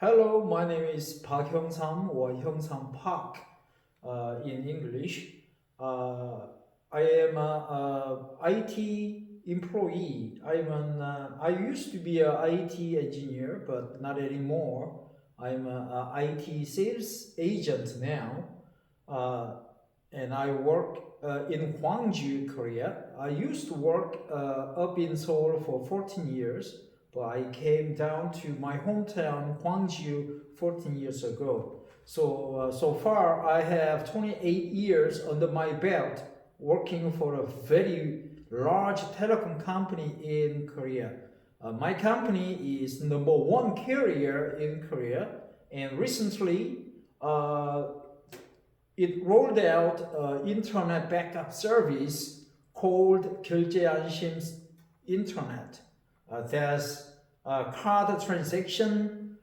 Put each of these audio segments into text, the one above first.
Hello, my name is Park Hyung-sam or Hyung-sam Park in English. I am a IT employee. I used to be an IT engineer, but not anymore. I'm a IT sales agent now, uh, and I work in Gwangju, Korea. I used to work up in Seoul for 14 years, but I came down to my hometown, Gwangju, 14 years ago. So far, I have 28 years under my belt working for a very large telecom company in Korea. My company is number one carrier in Korea, and recently it rolled out internet backup service called 결제안심인터넷. There's card transaction.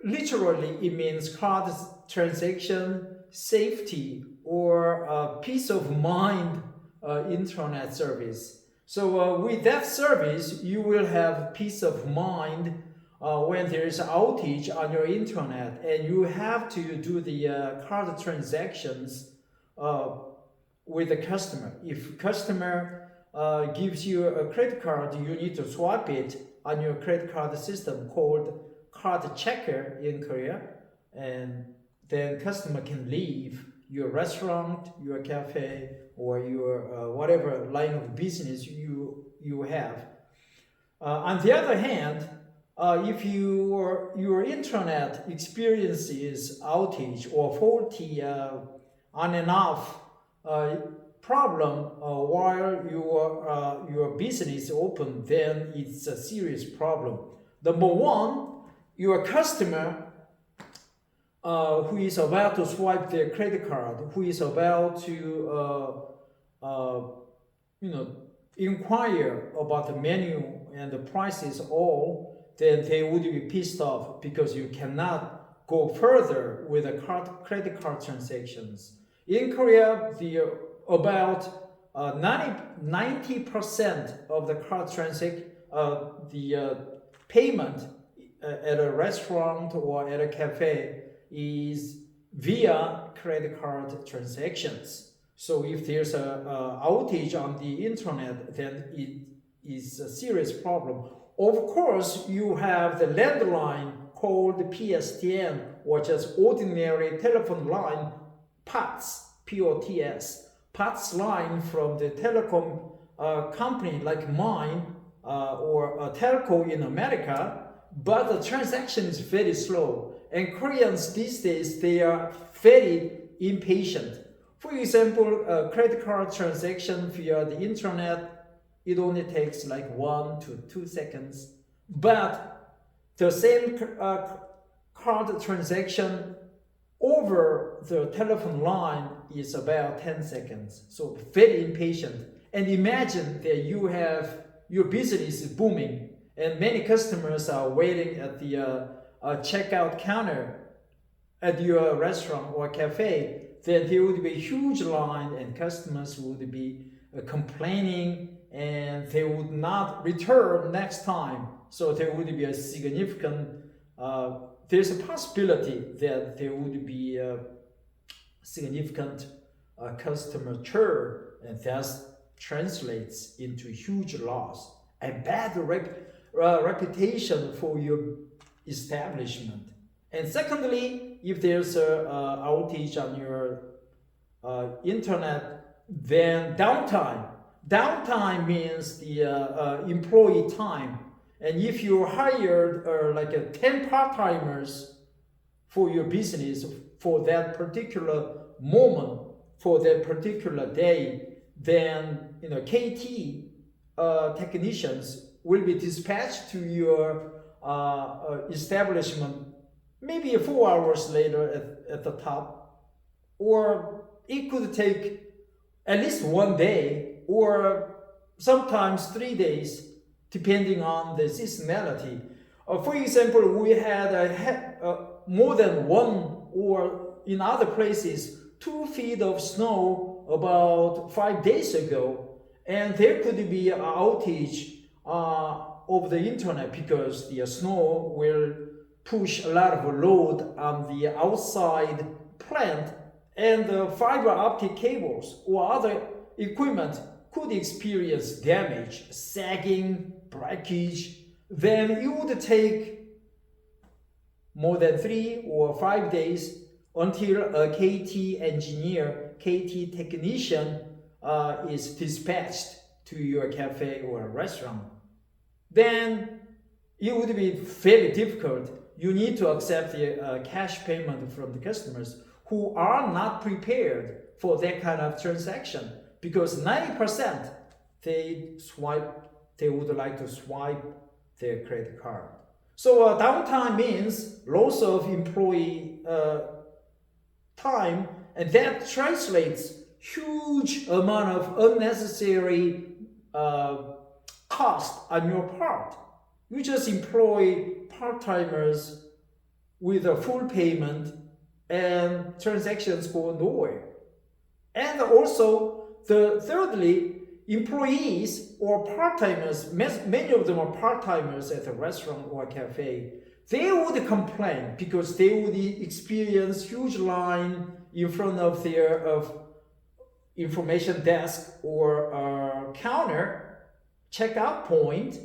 Literally, it means card transaction safety or peace of mind internet service. So with that service, you will have peace of mind when there is outage on your internet, and you have to do the card transactions with the customer. If customer gives you a credit card, you need to swipe it on your credit card system called card checker in Korea, and then customer can leave your restaurant, your cafe, or your whatever line of business you have. On the other hand, if your internet experiences outage or faulty on and off problem while your business is open, then it's a serious problem. Number one, your customer who is about to swipe their credit card, who is about to inquire about the menu and the prices all, then they would be pissed off because you cannot go further with the credit card transactions. In Korea, about 90% of the card transaction, the payment at a restaurant or at a cafe is via credit card transactions. So if there's a outage on the internet, then it is a serious problem. Of course, you have the landline called PSTN, or just ordinary telephone line, POTS, P-O-T-S, POTS line from the telecom company like mine or a telco in America, but the transaction is very slow. And Koreans these days, they are very impatient. For example, a credit card transaction via the internet, it only takes like 1 to 2 seconds. But the same card transaction over the telephone line is about 10 seconds. So very impatient. And imagine that you have your business is booming and many customers are waiting at the checkout counter at your restaurant or cafe. Then there would be a huge line and customers would be complaining and they would not return next time. So there would be a significant, there's a possibility that there would be a significant customer churn, and that translates into huge loss and bad reputation for your establishment. And secondly, if there's a outage on your internet, then downtime. Downtime means the employee time. And if you hired like 10 part-timers for your business for that particular moment, for that particular day, then KT technicians will be dispatched to your establishment maybe 4 hours later at the top, or it could take at least 1 day or sometimes 3 days depending on the seasonality. For example, we had more than 1 or in other places 2 feet of snow about 5 days ago, and there could be an outage of the internet because the snow will push a lot of load on the outside plant, and the fiber optic cables or other equipment could experience damage, sagging, breakage, then it would take more than 3 or 5 days until a KT engineer, KT technician is dispatched to your cafe or restaurant. Then it would be very difficult. You need to accept the cash payment from the customers who are not prepared for that kind of transaction, because 90% they would like to swipe their credit card. So downtime means loss of employee time, and that translates huge amount of unnecessary cost on your part. You just employ part-timers with a full payment and transactions go nowhere. And also, thirdly, employees or part-timers, many of them are part-timers at a restaurant or a cafe, they would complain because they would experience huge line in front of their information desk or counter, checkout point.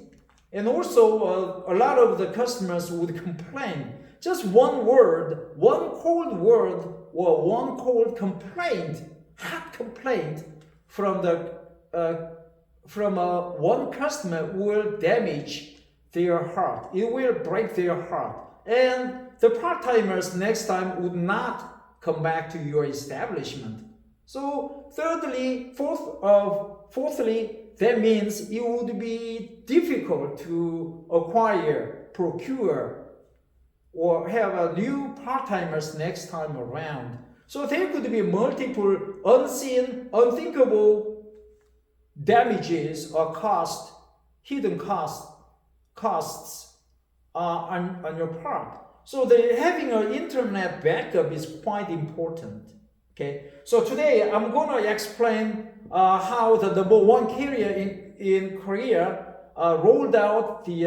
And also a lot of the customers would complain. Just one word, one cold word, or one cold complaint, hot complaint from one customer will damage their heart. It will break their heart. And the part-timers next time would not come back to your establishment. So fourthly, that means it would be difficult to acquire, procure, or have a new part-timers next time around. So there could be multiple unseen, unthinkable damages or hidden costs on your part. So having an internet backup is quite important. Okay, so today I'm going to explain how the number one carrier in Korea rolled out the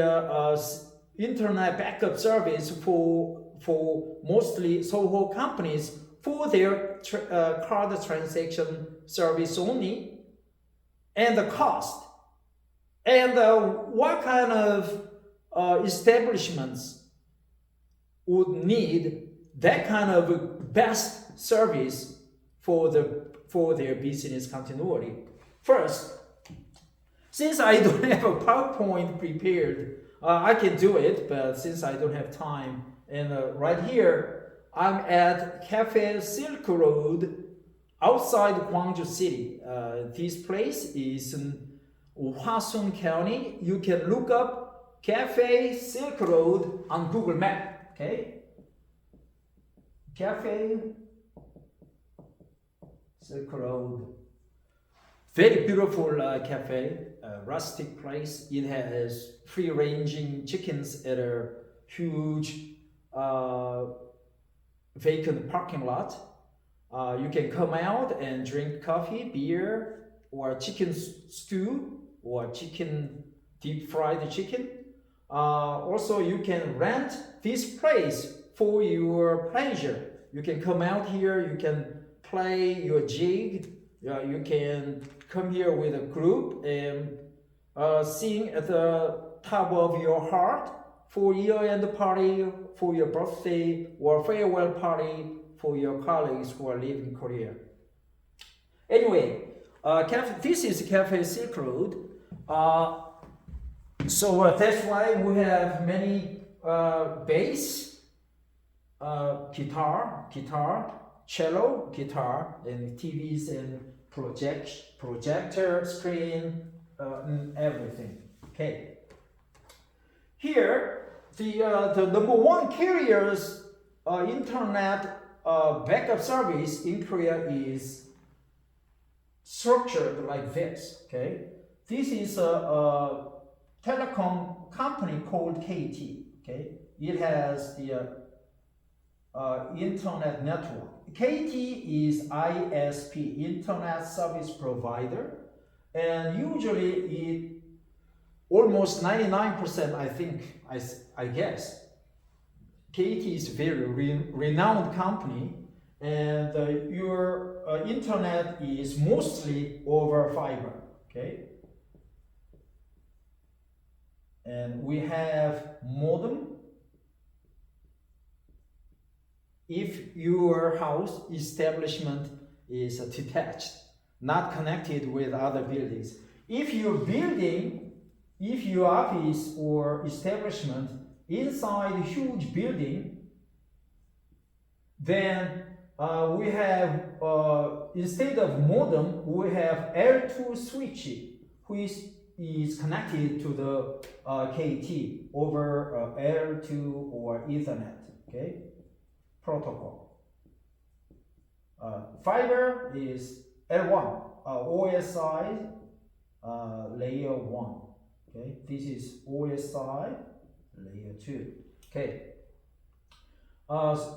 internet backup service for mostly SOHO companies for their card transaction service only, and the cost, and what kind of establishments would need that kind of best service for their business continuity. First, since I don't have a PowerPoint prepared, I can do it, but since I don't have time, and right here, I'm at Cafe Silk Road outside Gwangju City. This place is in Hwasun County. You can look up Cafe Silk Road on Google Map. Okay, Cafe Silk Road. Very beautiful cafe, rustic place. It has free-ranging chickens at a huge vacant parking lot. You can come out and drink coffee, beer, or chicken stew, or deep-fried chicken. Also, you can rent this place for your pleasure. You can come out here, you can play your jig, you can come here with a group and sing at the top of your heart for year-end party, for your birthday, or farewell party for your colleagues who are living in Korea. Anyway, this is Cafe Silk Road. So that's why we have many bass, guitar, cello, guitar, and TVs and projector screen, and everything. Okay. Here, the number one carrier's internet backup service in Korea is structured like this. Okay, this is a telecom company called KT. Okay, it has the internet network. KT is ISP, Internet Service Provider, and usually almost 99%, I guess, KT is a very renowned company, and your internet is mostly over fiber. Okay, and we have modem. If your house establishment is detached, not connected with other buildings. If your building, if your office or establishment inside a huge building, then we have, instead of modem, we have L2 switch, which is connected to the KT over L2 or Ethernet, okay, protocol. Fiber is L1, OSI layer 1. Okay, this is OSI layer 2. Okay.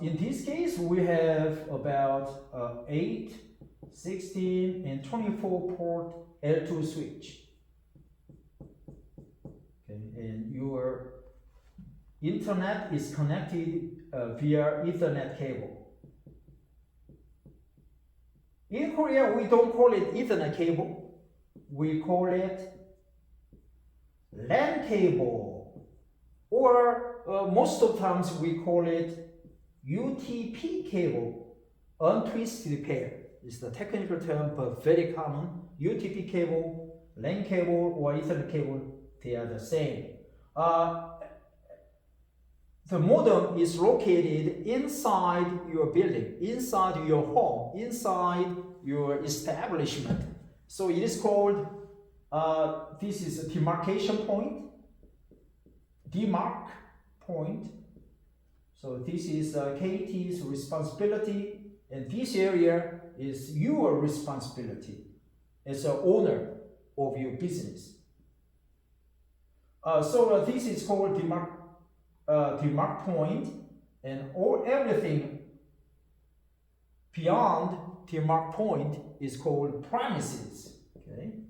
In this case, we have about 8, 16, and 24 port L2 switch. Okay, and your internet is connected via Ethernet cable. In Korea, we don't call it Ethernet cable. We call it LAN cable, or most of the times we call it UTP cable, untwisted pair. It's the technical term, but very common. UTP cable, LAN cable, or Ethernet cable, they are the same. The modem is located inside your building, inside your home, inside your establishment. So it is called, this is a demarcation point, demarc point. So this is KT's responsibility, and this area is your responsibility as an owner of your business. So this is called demarc point, and everything beyond demarc point is called premises. Okay,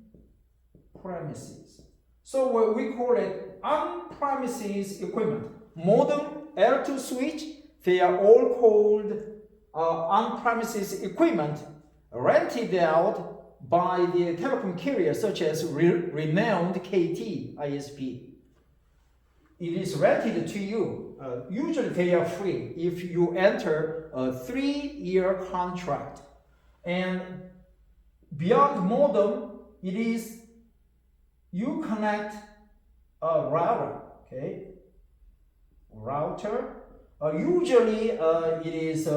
premises. So we call it on-premises equipment. Modem, L2 switch, they are all called on-premises equipment rented out by the telecom carrier, such as renowned KT ISP. It is rented to you. Usually they are free if you enter a 3-year contract. And beyond modem, it is you connect a router, okay? Router. Usually it is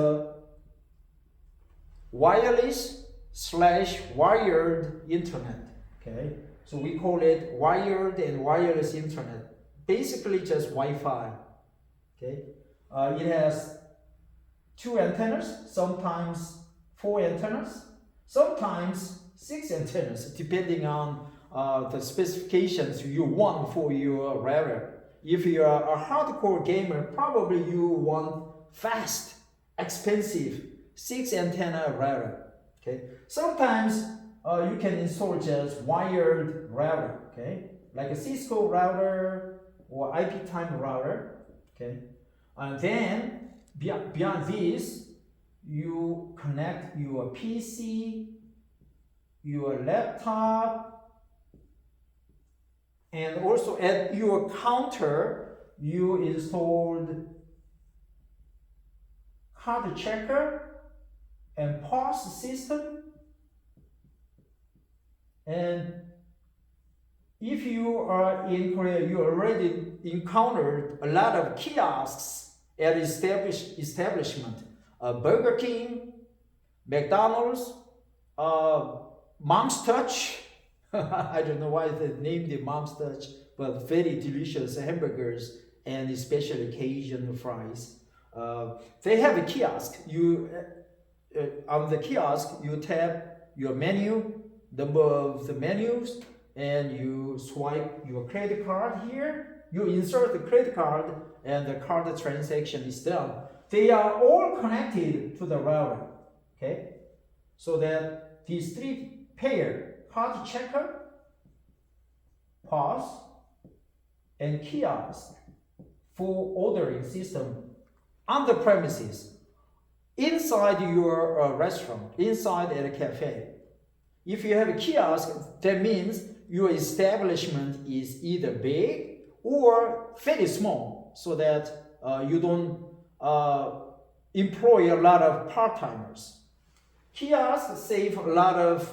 wireless/wired internet, okay? So we call it wired and wireless internet. Basically just Wi-Fi, okay? It has 2 antennas, sometimes 4 antennas, sometimes 6 antennas, depending on the specifications you want for your router. If you are a hardcore gamer, probably you want fast, expensive 6 antenna router, okay? Sometimes you can install just wired router, okay? Like a Cisco router, or IP time router, okay? And then beyond this, you connect your PC, your laptop, and also at your counter, you installed card checker and POS system. And if you are in Korea, you already encountered a lot of kiosks at establishment. Burger King, McDonald's, Mom's Touch. I don't know why they named it Mom's Touch, but very delicious hamburgers and especially Cajun fries. They have a kiosk. You on the kiosk, you tap your menu, number of the menus, and you swipe your credit card here. You insert the credit card, and the card transaction is done. They are all connected to the router, okay? So that these 3 pair, card checker, POS, and kiosk for ordering system on the premises, inside your restaurant, inside at a cafe. If you have a kiosk, that means your establishment is either big or very small, so that you don't employ a lot of part-timers. Kiosks save a lot of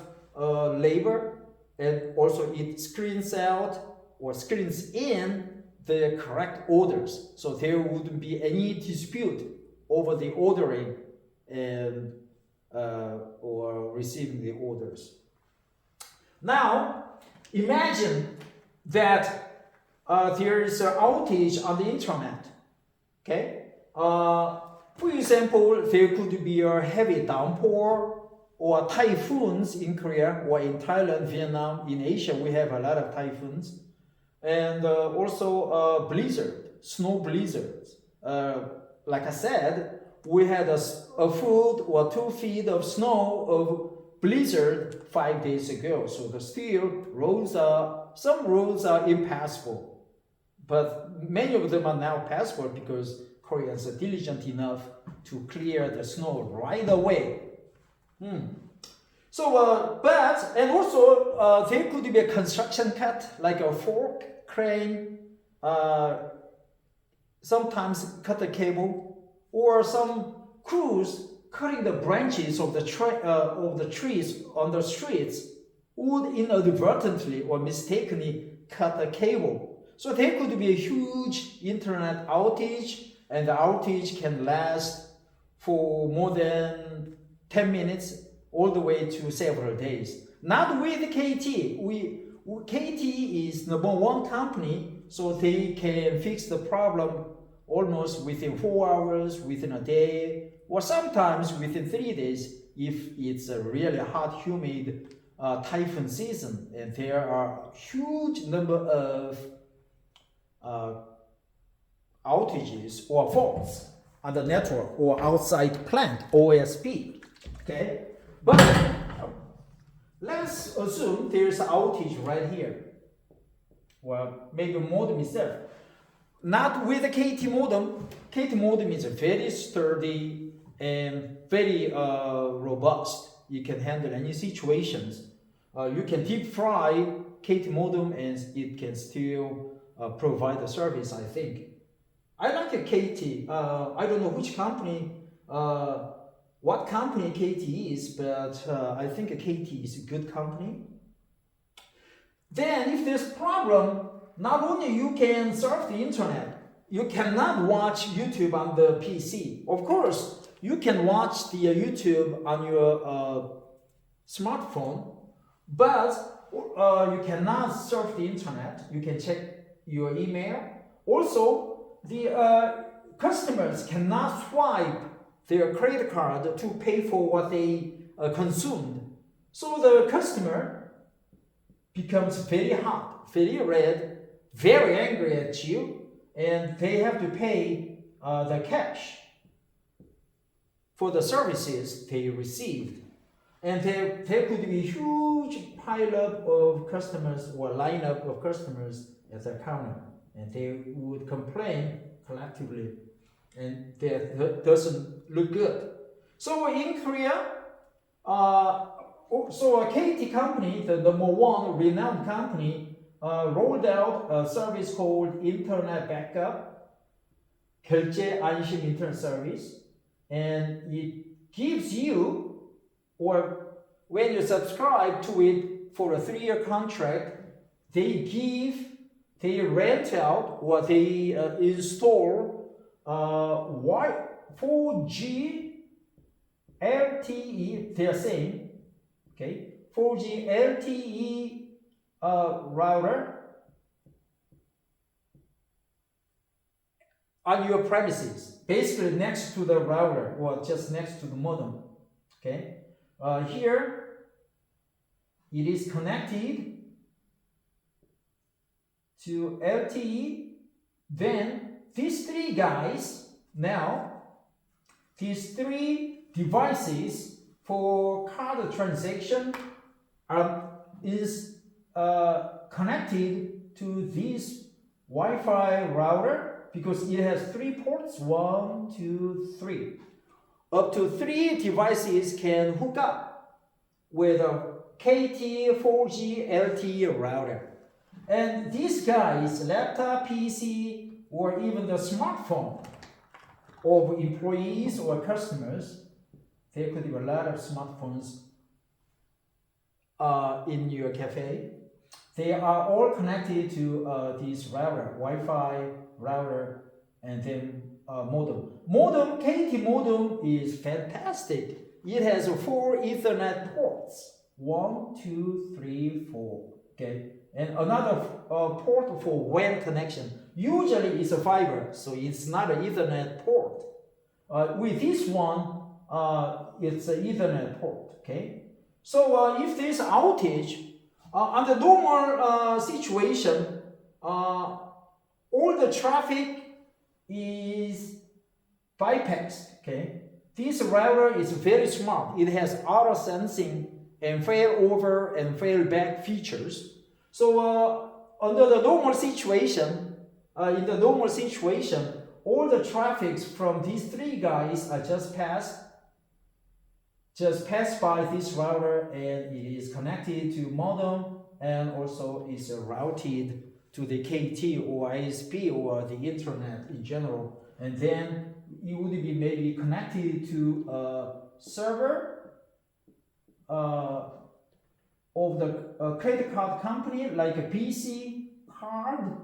labor, and also it screens out or screens in the correct orders, so there wouldn't be any dispute over the ordering and or receiving the orders. Now, imagine that there is an outage on the internet. Okay, for example, there could be a heavy downpour or typhoons in Korea or in Thailand, Vietnam. In Asia, we have a lot of typhoons, and also blizzard, snow blizzards. Like I said, we had a foot or 2 feet of snow of blizzard 5 days ago. So the some roads are impassable, but many of them are now passable because Koreans are diligent enough to clear the snow right away. So, and also there could be a construction cut, like a fork, crane, sometimes cut the cable, or some crews cutting the branches of the trees on the streets would inadvertently or mistakenly cut the cable. So there could be a huge internet outage, and the outage can last for more than 10 minutes all the way to several days. Not with KT. KT is #1 company, so they can fix the problem almost within 4 hours, within a day, or sometimes within 3 days if it's a really hot, humid typhoon season, and there are huge number of outages or faults on the network or outside plant, OSP. Okay, but let's assume there's an outage right here. Well, maybe modem itself. Not with the KT modem. KT modem is very sturdy and very robust. You can handle any situations. You can deep fry KT modem and it can still provide the service, I think. I like a KT. I don't know which company, what company KT is, but I think a KT is a good company. Then if there's a problem, not only you can surf the internet, you cannot watch YouTube on the PC. Of course, you can watch the YouTube on your smartphone, but you cannot surf the internet. You can check your email. Also, the customers cannot swipe their credit card to pay for what they consumed. So the customer becomes very hot, very red, very angry at you, and they have to pay the cash for the services they received. And there could be a huge pileup of customers or lineup of customers at the counter, and they would complain collectively, and that doesn't look good. So in Korea, so a KT company, the #1 renowned company, rolled out a service called Internet Backup, 결제안심인터넷 service, and it gives you, or when you subscribe to it for a 3-year contract, they rent out or they install 4G LTE, they are saying, okay, 4G LTE router on your premises, basically next to the router or just next to the modem. Okay, here it is connected to LTE. Then these 3 guys, these 3 devices for card transaction is connected to this Wi-Fi router, because it has 3 ports, 1, 2, 3. Up to 3 devices can hook up with a KT 4G LTE router. And these guys, laptop, PC, or even the smartphone of employees or customers, there could be a lot of smartphones in your cafe. They are all connected to this router, Wi-Fi router, and then modem. KT modem is fantastic. It has 4 Ethernet ports. 1, 2, 3, 4. Okay, and another port for WAN connection. Usually it's a fiber, so it's not an Ethernet port. With this one, it's an Ethernet port. Okay, so if there's outage, under normal situation, all the traffic is bypassed. Okay, this router is very smart. It has auto sensing and failover and failback features. So under the normal situation, in the normal situation, all the traffics from these 3 guys are just pass by this router, and it is connected to modem, and also is routed to the KT or ISP or the internet in general. And then it would be maybe connected to a server of the credit card company, like a PC card,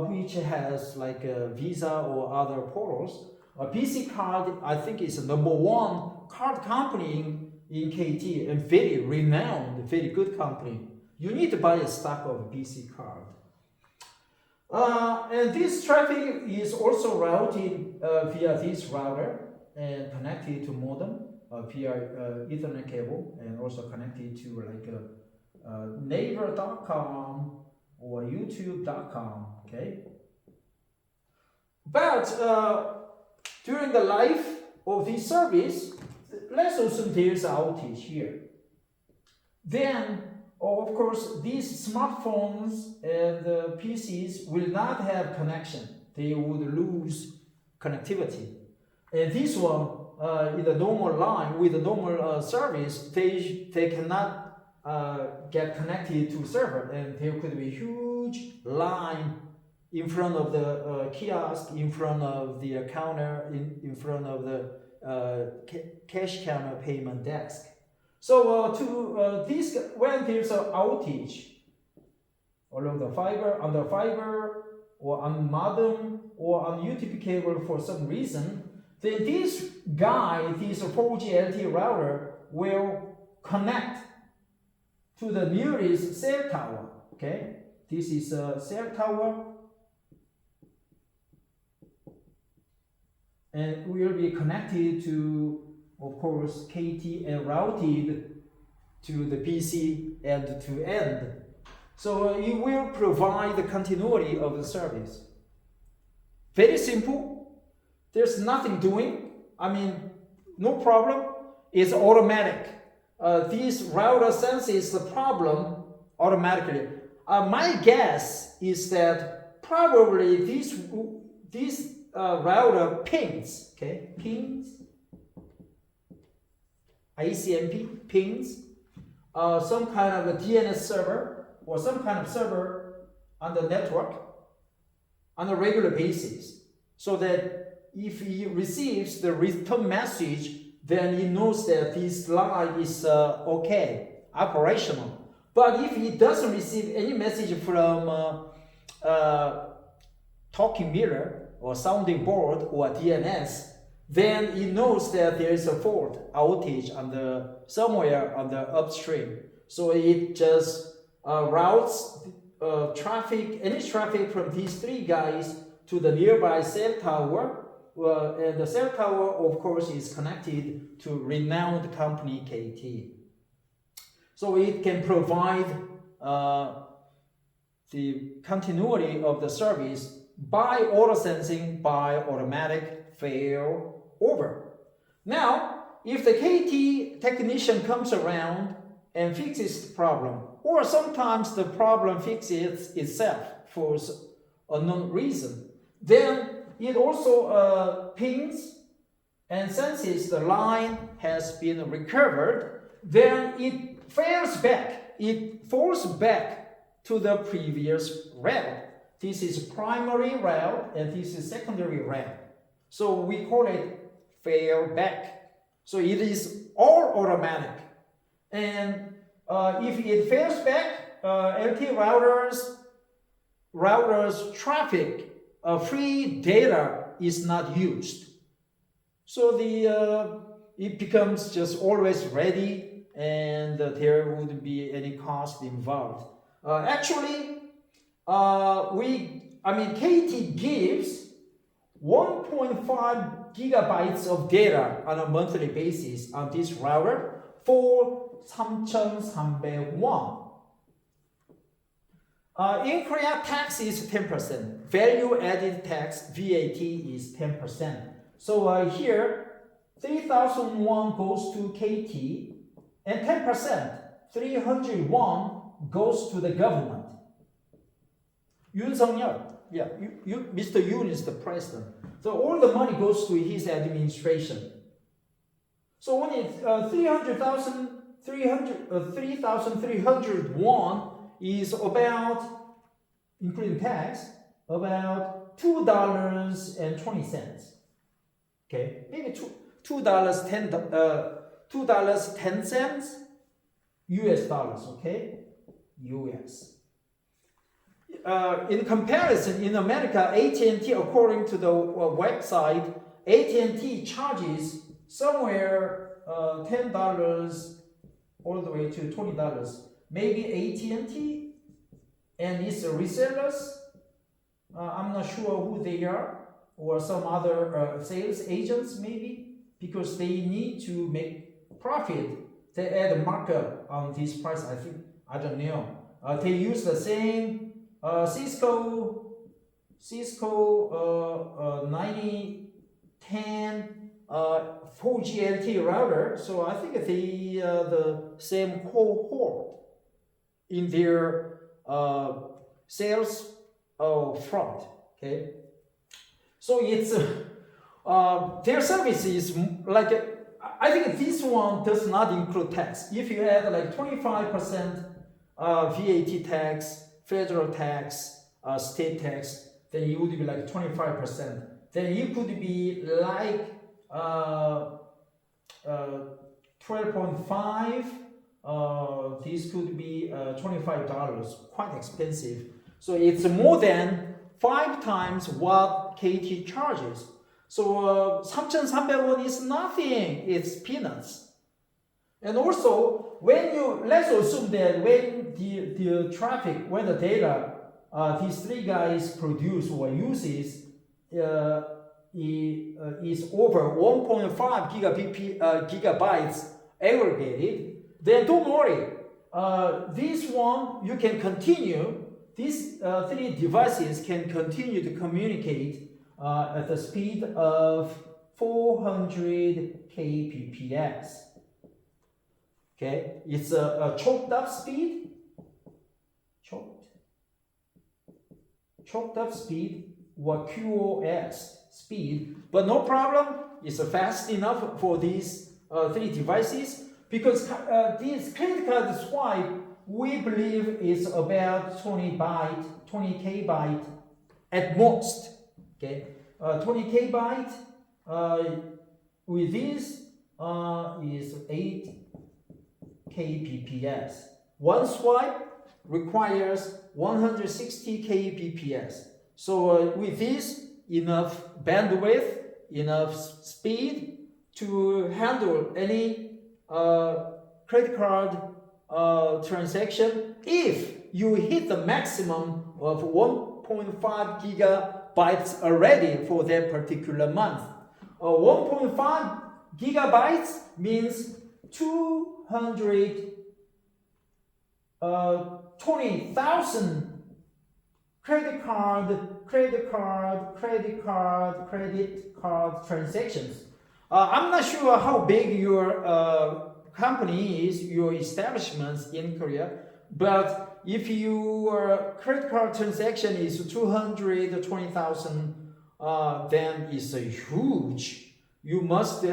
which has like a Visa or other portals. A PC card, I think, is the #1 card company in KT, and very renowned, very good company. You need to buy a stock of PC card. And this traffic is also routed via this router and connected to modem via Ethernet cable, and also connected to like Naver.com or YouTube.com. Okay, but during the life of this service, let's assume there's an outage here. Then, of course, these smartphones and PCs will not have connection. They would lose connectivity. And this one, in the normal line, with the normal service, they cannot get connected to server, and there could be a huge line in front of the kiosk, in front of the counter, in front of the cash counter payment desk. So this, when there's an outage along the fiber, on the fiber, or on modem, or on UTP cable for some reason, then this 4G LTE router will connect to the nearest cell tower. Okay, this is a cell tower, and will be connected to, of course, KT, and routed to the PC end to end. So it will provide the continuity of the service. Very simple. There's nothing doing. I mean, no problem. It's automatic. This router senses the problem automatically. My guess is that probably this router pings, okay, pings, ICMP, pings, some kind of a DNS server or some kind of server on the network on a regular basis, so that if he receives the return message, then he knows that this line is okay, operational. But if he doesn't receive any message from talking mirror or sounding board or DNS, then he knows that there is a fault, outage somewhere on the upstream. So it just routes any traffic from these 3 guys to the nearby cell tower. And the cell tower, of course, is connected to renowned company KT. So it can provide the continuity of the service by auto sensing, by automatic fail over. Now, if the KT technician comes around and fixes the problem, or sometimes the problem fixes itself for unknown reason. Then it also pings and senses the line has been recovered. Then it falls back to the previous route. This is primary route and this is secondary route. So we call it fail back. So it is all automatic. And if it fails back, LTE routers traffic free data is not used. So it becomes just always ready, and there wouldn't be any cost involved. Actually, KT gives 1.5 gigabytes of data on a monthly basis on this router for 3,300 won. In Korea, tax is 10%. Value added tax, VAT, is 10%. So here, 3,000 won goes to KT, and 10%, 300 won, goes to the government. Yoon Sung-yeol, Mr. Yoon is the president. So all the money goes to his administration. So when it's 3,300 won is about, including tax, about $2.20. Okay, maybe $2.10 US dollars. Okay, US. In comparison, in America, AT&T, according to the website, AT&T charges somewhere $10 all the way to $20. Maybe AT&T and its resellers, I'm not sure who they are, or some other sales agents maybe, because they need to make profit. They add a markup on this price, I don't know. They use the same Cisco 9010 4G LTE router, so I think they the same cohort in their sales front. Okay, so it's their service is like I think this one does not include tax. If you add like 25% VAT tax, federal tax, state tax, then it would be like 25%. Then it could be like 12.5. This could be $25, quite expensive. So it's more than 5 times what KT charges. So 3,300 won is nothing, it's peanuts. And also, let's assume that when the traffic, when the data these three guys produce or uses is over 1.5 gigabytes aggregated, then don't worry. This one, you can continue, these 3 devices can continue to communicate at the speed of 400 kbps. Okay, it's a choked up speed, choked up speed, or QoS speed, but no problem, it's fast enough for these 3 devices, because this credit card swipe, we believe is about 20 kbyte at most. Okay, 20 kbyte with this is 8 kbps. One swipe requires 160 kbps. So with this, enough bandwidth, enough speed to handle any credit card transaction if you hit the maximum of 1.5 gigabytes already for that particular month. 1.5 gigabytes means 220,000 credit card transactions. I'm not sure how big your company is, your establishments in Korea, but if your credit card transaction is 220,000, then it's a huge. You must be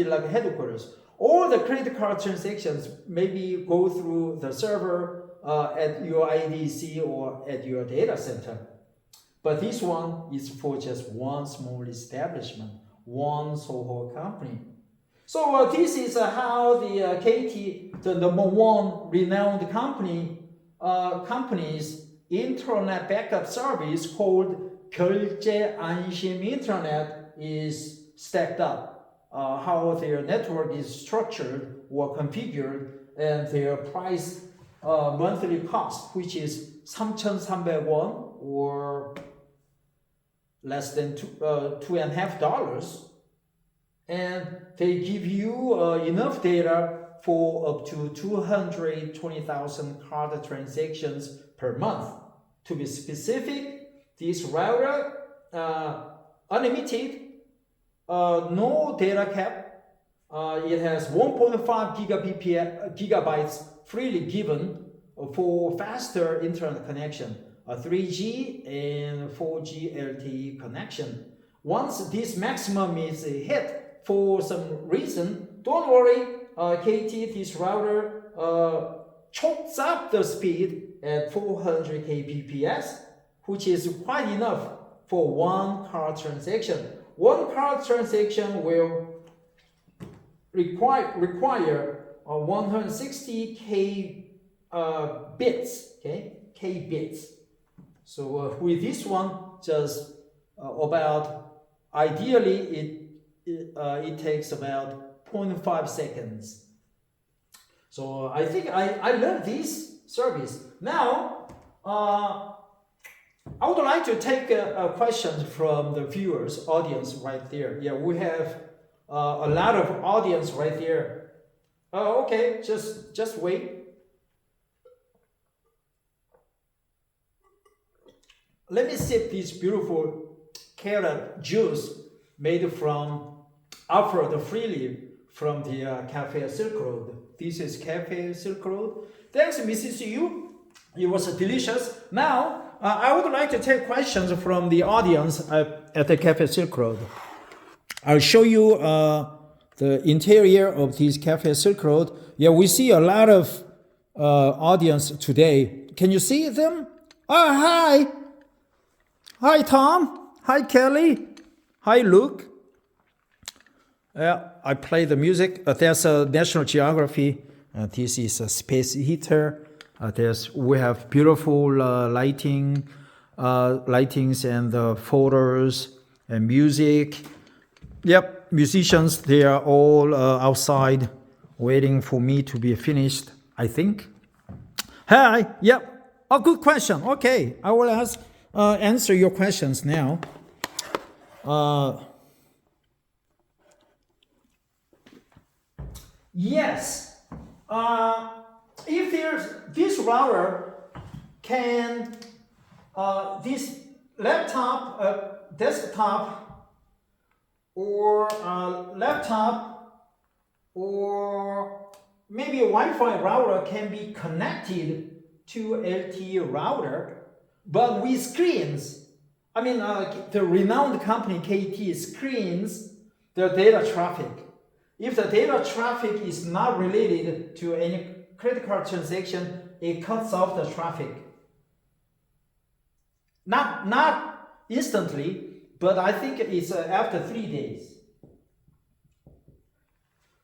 like headquarters. All the credit card transactions maybe go through the server at your IDC or at your data center. But this one is for just one small establishment, one so-called company. So this is how the KT, the number one renowned company's internet backup service called 결제안심인터넷 is stacked up. How their network is structured or configured, and their price monthly cost, which is 3,300원 or less than $2.50, and they give you enough data for up to 220,000 card transactions per month. To be specific, this router unlimited, no data cap. It has 1.5 gigabytes freely given for faster internet connection, a 3G and 4G LTE connection. Once this maximum is hit for some reason, don't worry, KT, this router chokes up the speed at 400 kbps, which is quite enough for one card transaction. One card transaction will require 160 bits, okay, K bits. So with this one, just ideally it takes about 0.5 seconds. So I think I learned this service. Now, I would like to take a question from the viewers, audience right there. Yeah, we have a lot of audience right there. Okay, just wait. Let me sip this beautiful carrot juice offered freely from the Cafe Silk Road. This is Cafe Silk Road. Thanks, Mrs. Yu. It was delicious. Now, I would like to take questions from the audience at the Cafe Silk Road. I'll show you the interior of this Cafe Silk Road. Yeah, we see a lot of audience today. Can you see them? Oh, hi. Hi, Tom. Hi, Kelly. Hi, Luke. I play the music. There's a National Geography. This is a space heater. We have beautiful lightings and photos and music. Yep, musicians, they are all outside waiting for me to be finished, I think. Hi, yep. Oh, good question. Okay, I will answer your questions now. Yes. If there's this router can this laptop, desktop, or laptop, or maybe a Wi-Fi router can be connected to LTE router, but with screens. I mean, the renowned company KT screens the data traffic. If the data traffic is not related to any credit card transaction, it cuts off the traffic. Not instantly, but I think it's after 3 days.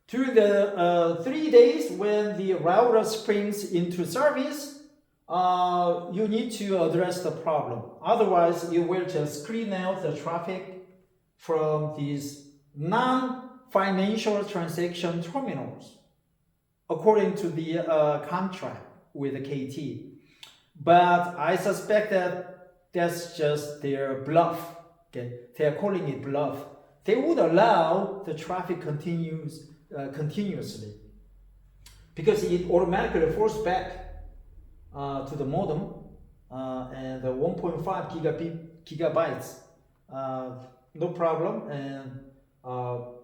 During the 3 days when the router springs into service, you need to address the problem. Otherwise, you will just screen out the traffic from these non-financial transaction terminals, according to the contract with the KT. But I suspect that that's just their bluff. Okay? They are calling it bluff. They would allow the traffic continuously because it automatically falls back to the modem and the 1.5 gigabytes, no problem. And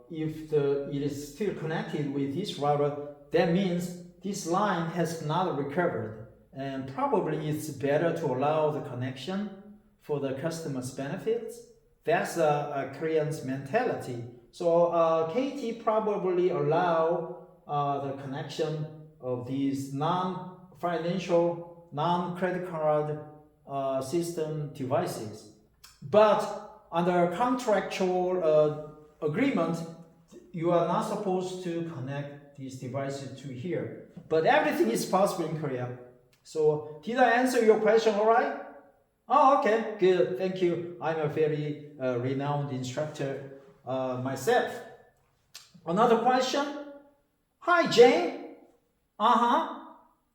if it is still connected with this router, that means this line has not recovered. and probably it's better to allow the connection for the customer's benefits. That's a Korean's mentality. So KT probably allow the connection of these non-financial, non-credit card system devices. But under contractual agreement, you are not supposed to connect these devices to here. But everything is possible in Korea. So did I answer your question all right? Oh, okay, good, thank you. I'm a very renowned instructor myself. Another question? Hi, Jane.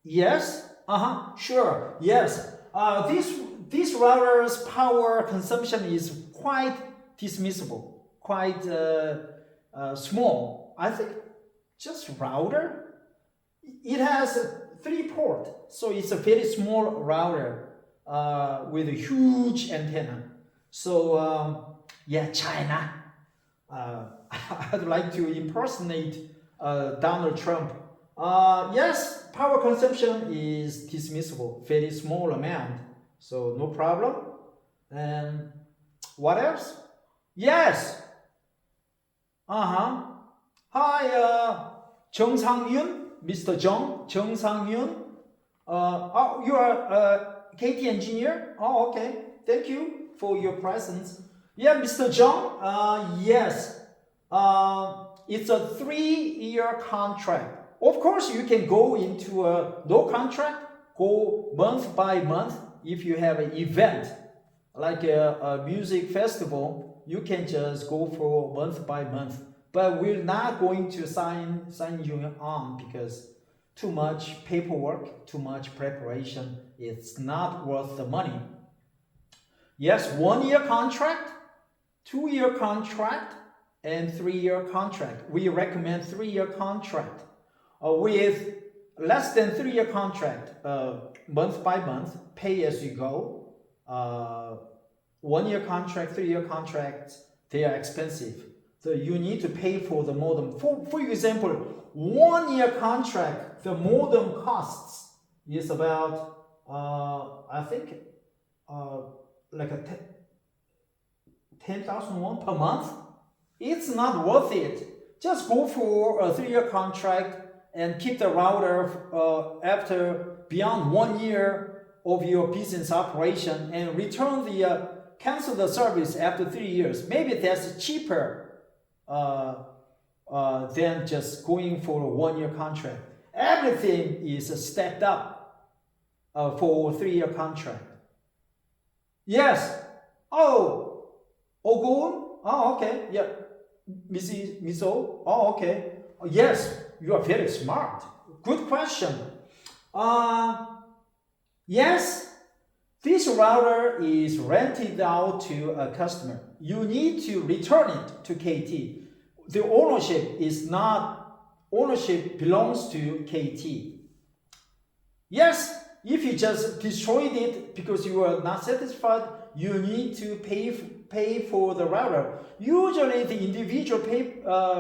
Yes. Sure. Yes. This router's power consumption is quite dismissible, quite small. I think just router. It has 3 ports, so it's a very small router with a huge antenna. So yeah, China. I'd like to impersonate Donald Trump. Yes, power consumption is dismissible, very small amount, so no problem. And what else? Yes. Hi, Jung Sang-yun, Mr. Jung Sang-yun. Oh, you are a KT engineer? Oh, okay. Thank you for your presence. Yeah, Mr. Jung. Yes. It's a 3-year contract. Of course, you can go into a no contract, go month by month. If you have an event like a music festival, you can just go for month by month. But we're not going to sign you on because too much paperwork, too much preparation. It's not worth the money. Yes, 1-year contract, 2-year contract, and 3-year contract. We recommend 3-year contract. With less than 3-year contract, month by month, pay as you go. 1-year contract, 3-year contracts, they are expensive. So you need to pay for the modem. For example, 1-year contract, the modem costs is about, I think, like a 10,000 won per month. It's not worth it. Just go for a 3-year contract and keep the router after beyond 1 year of your business operation and return the cancel the service after 3 years. Maybe that's cheaper than just going for a 1-year contract. Everything is stacked up for a 3-year contract. Yes. Oh, Ogun? Oh, okay. Yeah. Miss O? Oh, okay. Yes, you are very smart. Good question. Yes, this router is rented out to a customer. You need to return it to KT. The ownership belongs to KT. Yes, if you just destroyed it because you are not satisfied, you need to pay for the router. Usually the individual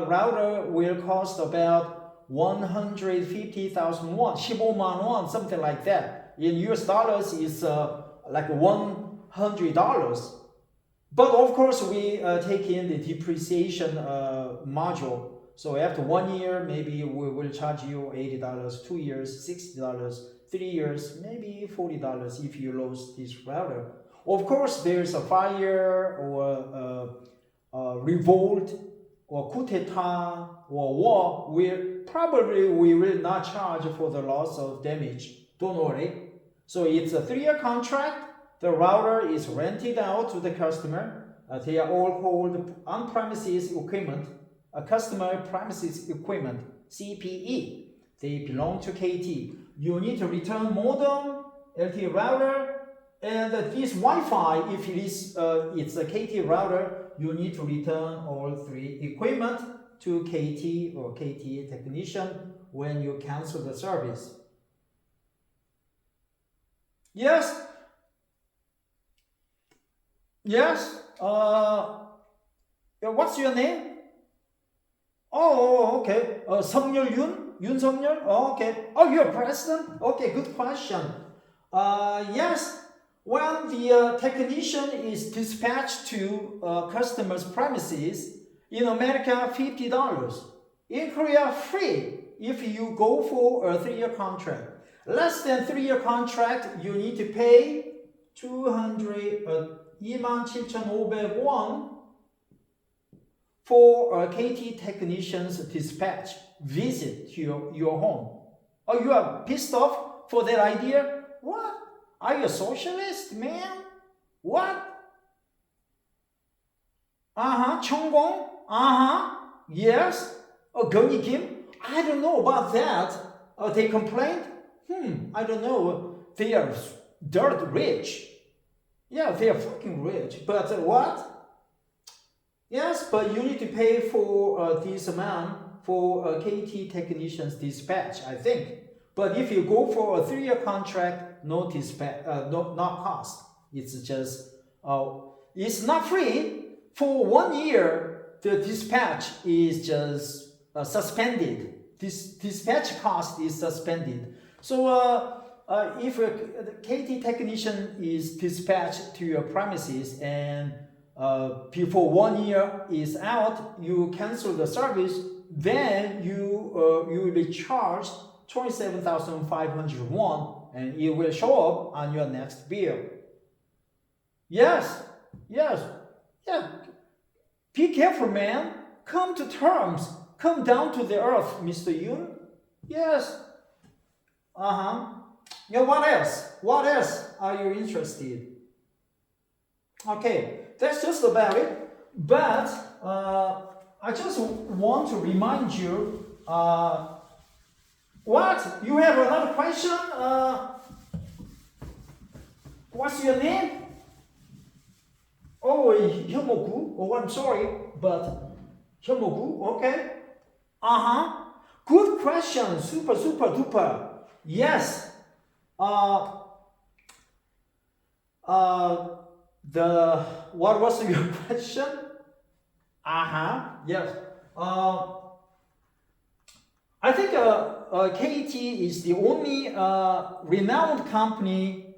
router will cost about 150,000 won, 15만 won, something like that. In US dollars, it's like $100. But of course, we take in the depreciation module. So after 1 year, maybe we will charge you $80, 2 years, $60, 3 years, maybe $40 if you lose this router. Of course, there's a fire or a revolt or coup d'etat or war. We will not charge for the loss of damage. Don't worry. So it's a 3-year contract. The router is rented out to the customer. They are all called on-premises equipment, customer premises equipment, CPE. They belong to KT. You need to return modem, LTE router, and this Wi-Fi. If it's a KT router, you need to return all 3 equipment to KT or KT technician when you cancel the service. Yes. Yes. What's your name? Oh, okay. Seung-yul Yoon. 윤석열? Oh, okay. Oh, you're president? Okay, good question. Yes, when the technician is dispatched to customer's premises, in America, $50. In Korea, free if you go for a 3-year contract. Less than 3-year contract, you need to pay 27,500 won for a KT technician's dispatch visit to your home. Oh, you are pissed off for that idea? What? Are you a socialist, man? What? 청공? Yes. Goni Kim? I don't know about that. They complained? I don't know. They are dirt rich. Yeah, they are fucking rich. But what? Yes, but you need to pay for this amount for a KT technician's dispatch, I think. But if you go for a 3-year contract, no dispatch, no cost. It's just, it's not free. For 1 year, the dispatch is just suspended. This dispatch cost is suspended. So if a KT technician is dispatched to your premises and before 1 year is out, you cancel the service, then you will be charged 27,500 won, and it will show up on your next bill. Yes. Be careful, man. Come to terms. Come down to the earth, Mr. Yoon. Yes. Yeah, what else? What else are you interested? Okay, that's just about it. But I just want to remind you, what? You have another question? What's your name? Oh, Hyomogu. Oh, I'm sorry, but Hyomogu, okay. Good question. Super duper. Yes. What was your question? Yes. I think KT is the only renowned company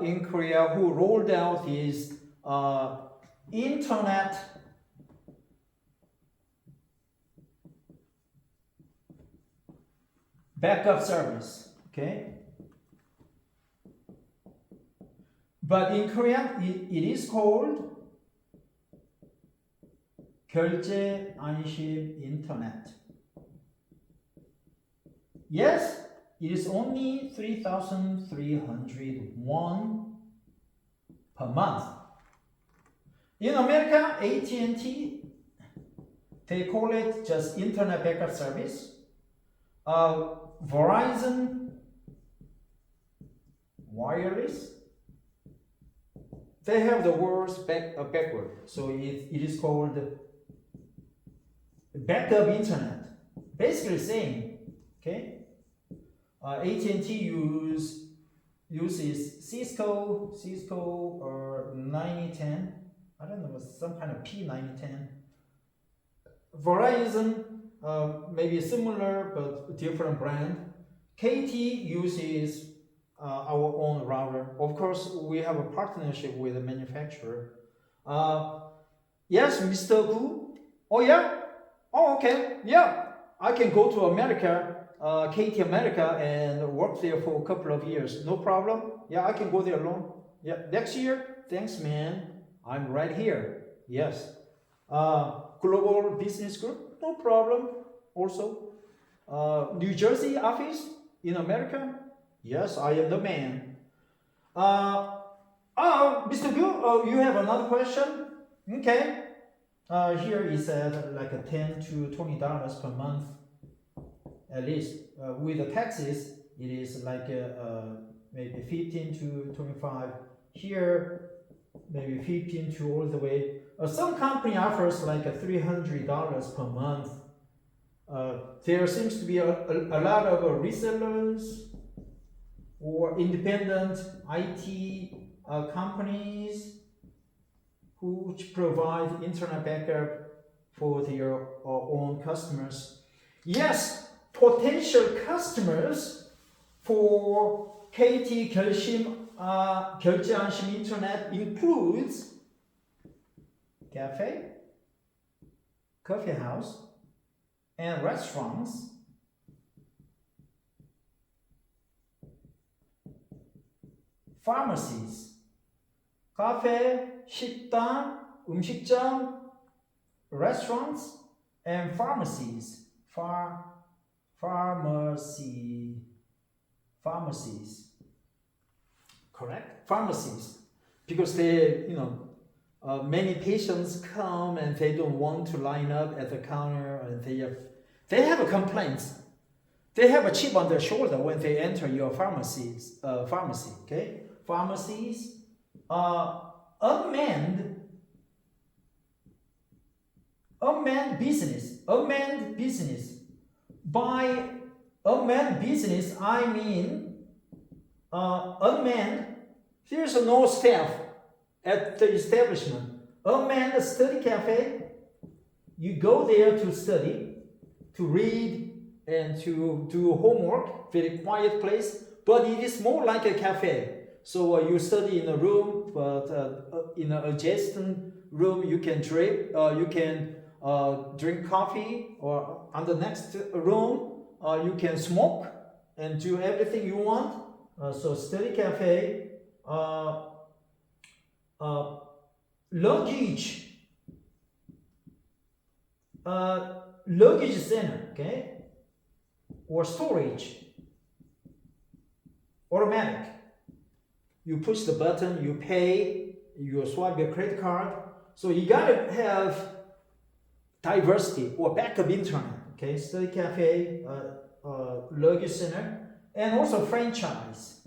in Korea who rolled out his internet backup service. Okay. But in Korean, it is called 결제안심인터넷. Yes, it is only 3,300 won per month. In America, AT&T, they call it just internet backup service. Verizon Wireless, they have the words backward, so it is called backup internet. Basically same, okay? AT&T uses Cisco or 9010. I don't know, some kind of P9010. Verizon, maybe similar but different brand. KT uses our own router. Of course, we have a partnership with a manufacturer. Yes, Mr. Gu? Oh, yeah? Oh, okay. Yeah, I can go to America, KT America, and work there for a couple of years. No problem. Yeah, I can go there alone. Yeah, next year? Thanks, man. I'm right here. Yes. Global Business Group? No problem. Also. New Jersey office in America? Yes, I am the man. Mr. Gu, you have another question? Okay. Here it said like $10 to $20 per month, at least. With the taxes, it is like maybe 15 to 25. Here, maybe 15 to all the way. Some company offers like $300 per month. There seems to be a lot of resellers or independent IT companies which provide internet backup for their own customers. Yes, potential customers for KT 결제안심인터넷 includes cafe, coffee house, and restaurants, pharmacies, 카페, 식당, 음식점, restaurants, and pharmacies. Pharmacies. Correct? Pharmacies. Because many patients come and they don't want to line up at the counter, and they have complaints. They have a chip on their shoulder when they enter your pharmacy. Okay, pharmacies, unmanned business. By unmanned business, I mean unmanned. There's no staff at the establishment. Unmanned study cafe. You go there to study, to read, and to do homework. Very quiet place, but it is more like a cafe. So you study in a room, but in an adjacent room you can drink coffee, or on the next room you can smoke and do everything you want. So study cafe, luggage center, okay, or storage, automatic. You push the button, you pay, you swipe your credit card. So you gotta have diversity or backup internet, okay, study cafe, luggage center, and also franchise.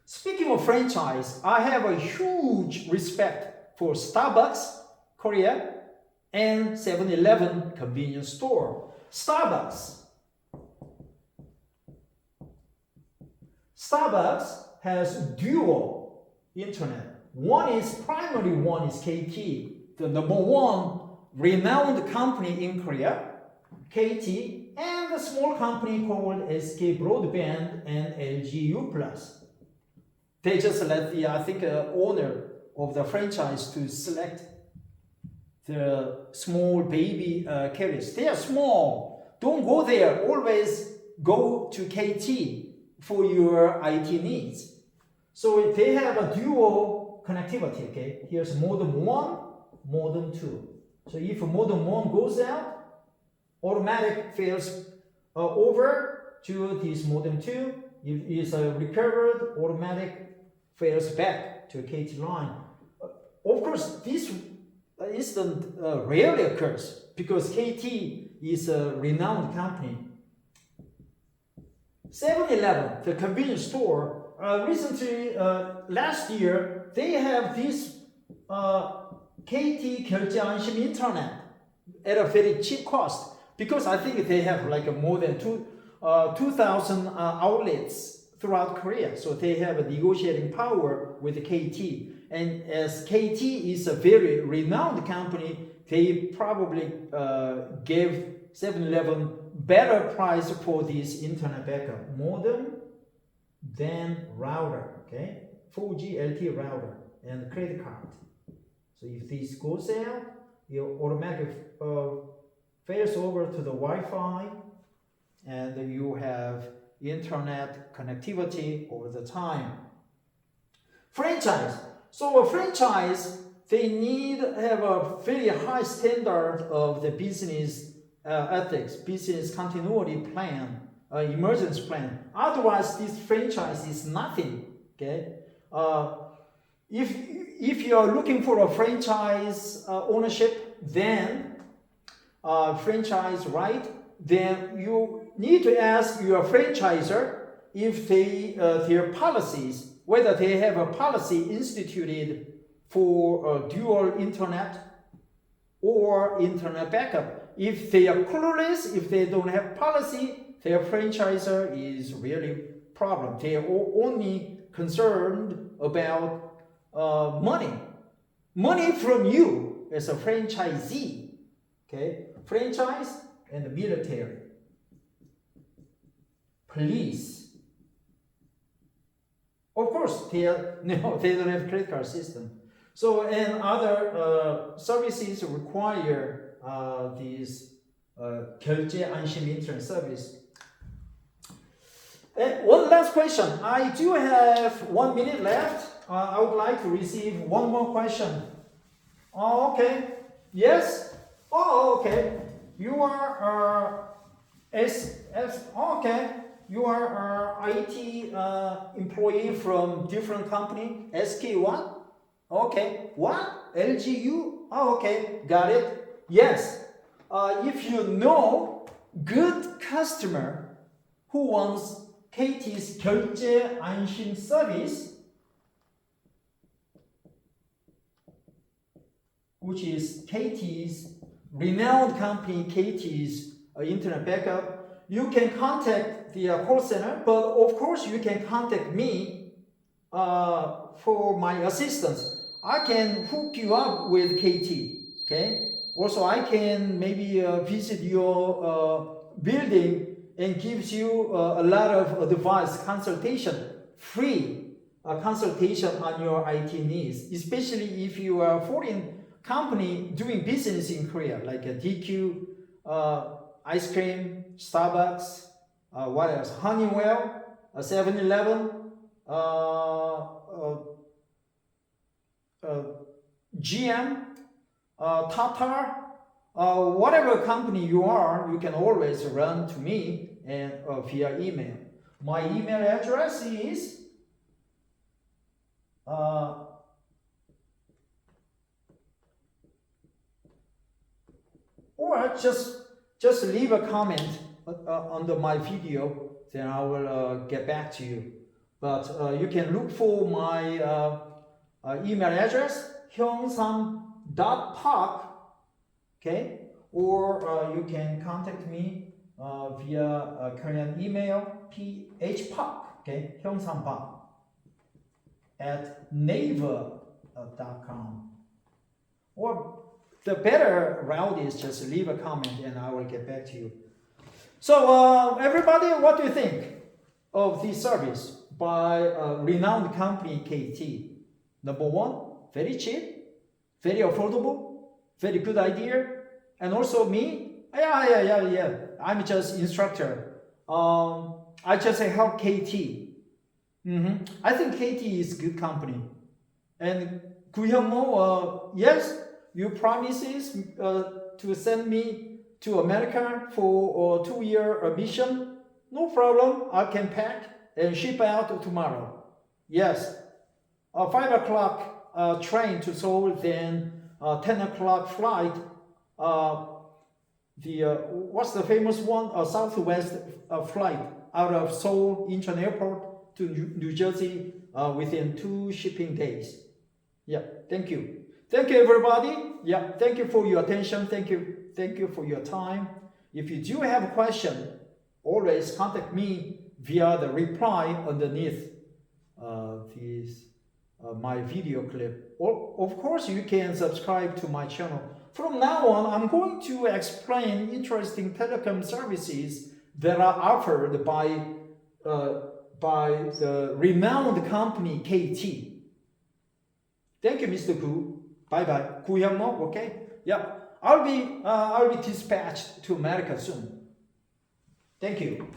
Speaking of franchise, I have a huge respect for Starbucks, Korea, and 7-Eleven convenience store. Starbucks has dual internet. One is primary, one is KT, the number one renowned company in Korea, KT, and a small company called SK Broadband and LGU+. They just let the, owner of the franchise to select the small baby carriers. They are small. Don't go there. Always go to KT for your IT needs. So they have a dual connectivity, okay? Here's modem 1, modem 2. So if modem 1 goes out, automatic fails over to this modem 2. If it is recovered, automatic fails back to KT line. Of course, this incident rarely occurs because KT is a renowned company. 7-Eleven, the convenience store, recently, last year, they have this KT 결제안심인터넷 at a very cheap cost, because I think they have like more than 2,000 outlets throughout Korea. So they have a negotiating power with KT. And as KT is a very renowned company, they probably gave 7-Eleven better price for this internet backup. Modem, then router, okay? 4G LTE router and credit card. So if this goes out, it automatically fails over to the Wi-Fi, and you have internet connectivity all the time. Franchise. So a franchise, they need to have a very high standard of the business ethics, business continuity plan, emergence plan. Otherwise, this franchise is nothing. Okay. If you are looking for a franchise ownership, then franchise right, then you need to ask your franchisor if their policies, whether they have a policy instituted for dual internet or internet backup. If they are clueless, if they don't have policy, their franchisor is really problem. They are only concerned about money from you as a franchisee. Okay, franchise and the military, police. Of course, they don't have credit card system. So, and other services require these 결제안심인터넷 service. And one last question. I do have 1 minute left. I would like to receive one more question. Oh, okay. Yes? Oh, okay. You are okay. You are IT employee from different company. SK what? Okay. What? LGU? Oh, okay. Got it. Yes. If you know good customer who wants KT's 결제안심 service, which is KT's renowned company, KT's internet backup, you can contact the call center, but of course you can contact me for my assistance. I can hook you up with KT, okay? Also, I can maybe visit your building and gives you a lot of advice, consultation, free consultation on your IT needs, especially if you are a foreign company doing business in Korea, like a DQ, ice cream, Starbucks, what else? Honeywell, 7-Eleven, GM, Tata, whatever company you are, you can always run to me and via email. My email address is or just leave a comment under my video, then I will get back to you. But you can look for my email address, hyungsam.park, okay? Or you can contact me via Korean email, phpark, okay? hyungsam.park at naver.com. Or the better route is just leave a comment and I will get back to you. So everybody, what do you think of this service by a renowned company, KT? Number one, very cheap, very affordable, very good idea. And also me, yeah. I'm just instructor. I just help KT. I think KT is good company. And 구형모, yes, you promises to send me to America for a 2-year mission. No problem. I can pack and ship out tomorrow. Yes. 5 o'clock train to Seoul, then 10 o'clock flight. What's the famous one? Southwest flight out of Seoul Incheon Airport to New Jersey within 2 shipping days. Yeah, thank you. Thank you, everybody. Yeah, thank you for your attention. Thank you for your time. If you do have a question, always contact me via the reply underneath my video clip. Or, of course, you can subscribe to my channel. From now on, I'm going to explain interesting telecom services that are offered by the renowned company KT. Thank you, Mr. Gu. Bye bye. Gu Hyungmo, okay? Yeah, I'll be dispatched to America soon. Thank you.